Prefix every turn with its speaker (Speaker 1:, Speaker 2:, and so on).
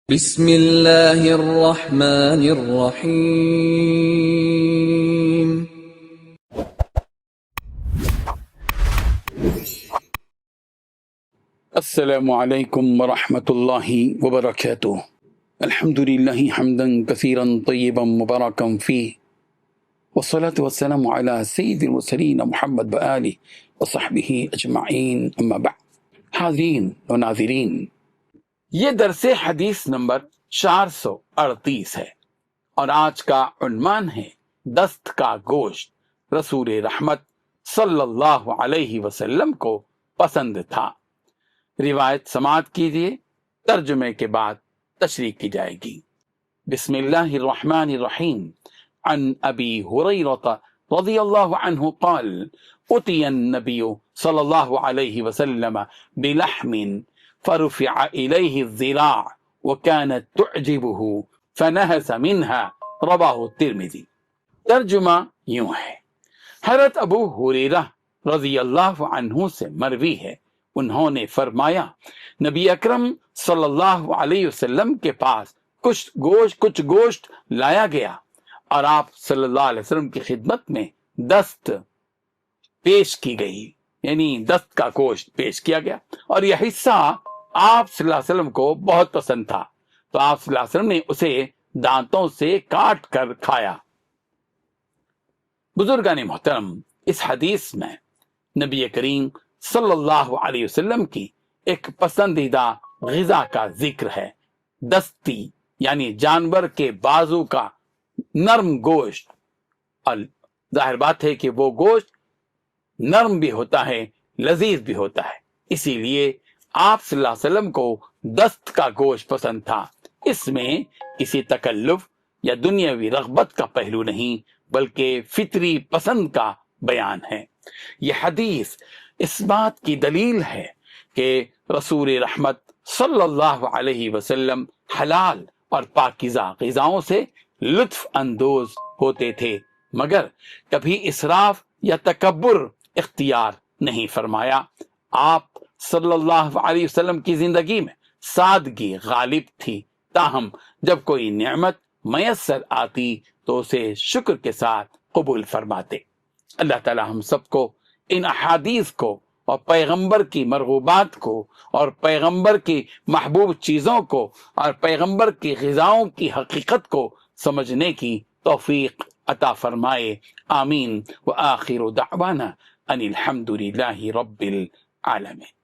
Speaker 1: بسم اللہ الرحمن الرحیم۔
Speaker 2: السلام علیکم ورحمۃ اللہ وبرکاتہ۔ الحمد للہ حمدا کثیرا طیبا مبارکا فیہ، والصلاة والسلام علی سید المرسلین محمد وآلہ وصحبہ اجمعین، اما بعد۔ حاضرین و ناظرین، یہ درس حدیث نمبر 438 ہے اور آج کا عنوان ہے دست کا گوشت رسول رحمت صلی اللہ علیہ وسلم کو پسند تھا۔ روایت سماعت کیجیے، ترجمے کے بعد تشریح کی جائے گی۔ بسم اللہ الرحمن الرحیم۔ عن ابی ہریرہ رضی اللہ عنہ قال اتي النبی صلی اللہ علیہ وسلم بلحم فرفع إليه الذراع وكانت تعجبه فنهس منها، رواہ الترمذی۔ ترجمہ یوں ہے، حضرت ابو ہریرہ رضی اللہ عنہ سے مروی ہے، انہوں نے فرمایا نبی اکرم صلی اللہ علیہ وسلم کے پاس کچھ گوشت لایا گیا اور آپ صلی اللہ علیہ وسلم کی خدمت میں دست پیش کی گئی، یعنی دست کا گوشت پیش کیا گیا، اور یہ حصہ آپ صلی اللہ علیہ وسلم کو بہت پسند تھا، تو آپ صلی اللہ علیہ وسلم نے اسے دانتوں سے کاٹ کر کھایا۔ بزرگان محترم، اس حدیث میں نبی کریم صلی اللہ علیہ وسلم کی ایک پسندیدہ غذا کا ذکر ہے، دستی یعنی جانور کے بازو کا نرم گوشت، اور ظاہر بات ہے کہ وہ گوشت نرم بھی ہوتا ہے، لذیذ بھی ہوتا ہے، اسی لیے آپ صلی اللہ علیہ وسلم کو دست کا گوشت پسند تھا۔ اس میں کسی تکلف یا دنیاوی رغبت کا پہلو نہیں، بلکہ فطری پسند کا بیان ہے۔ یہ حدیث اس بات کی دلیل ہے کہ رسول رحمت صلی اللہ علیہ وسلم حلال اور پاکیزہ غذاؤں سے لطف اندوز ہوتے تھے، مگر کبھی اسراف یا تکبر اختیار نہیں فرمایا۔ آپ صلی اللہ علیہ وسلم کی زندگی میں سادگی غالب تھی، تاہم جب کوئی نعمت میسر آتی تو اسے شکر کے ساتھ قبول فرماتے۔ اللہ تعالی ہم سب کو ان احادیث کو اور پیغمبر کی مرغوبات کو اور پیغمبر کی محبوب چیزوں کو اور پیغمبر کی غذاؤں کی حقیقت کو سمجھنے کی توفیق عطا فرمائے، آمین۔ وآخر دعوانا ان الحمد للہ رب العالمین۔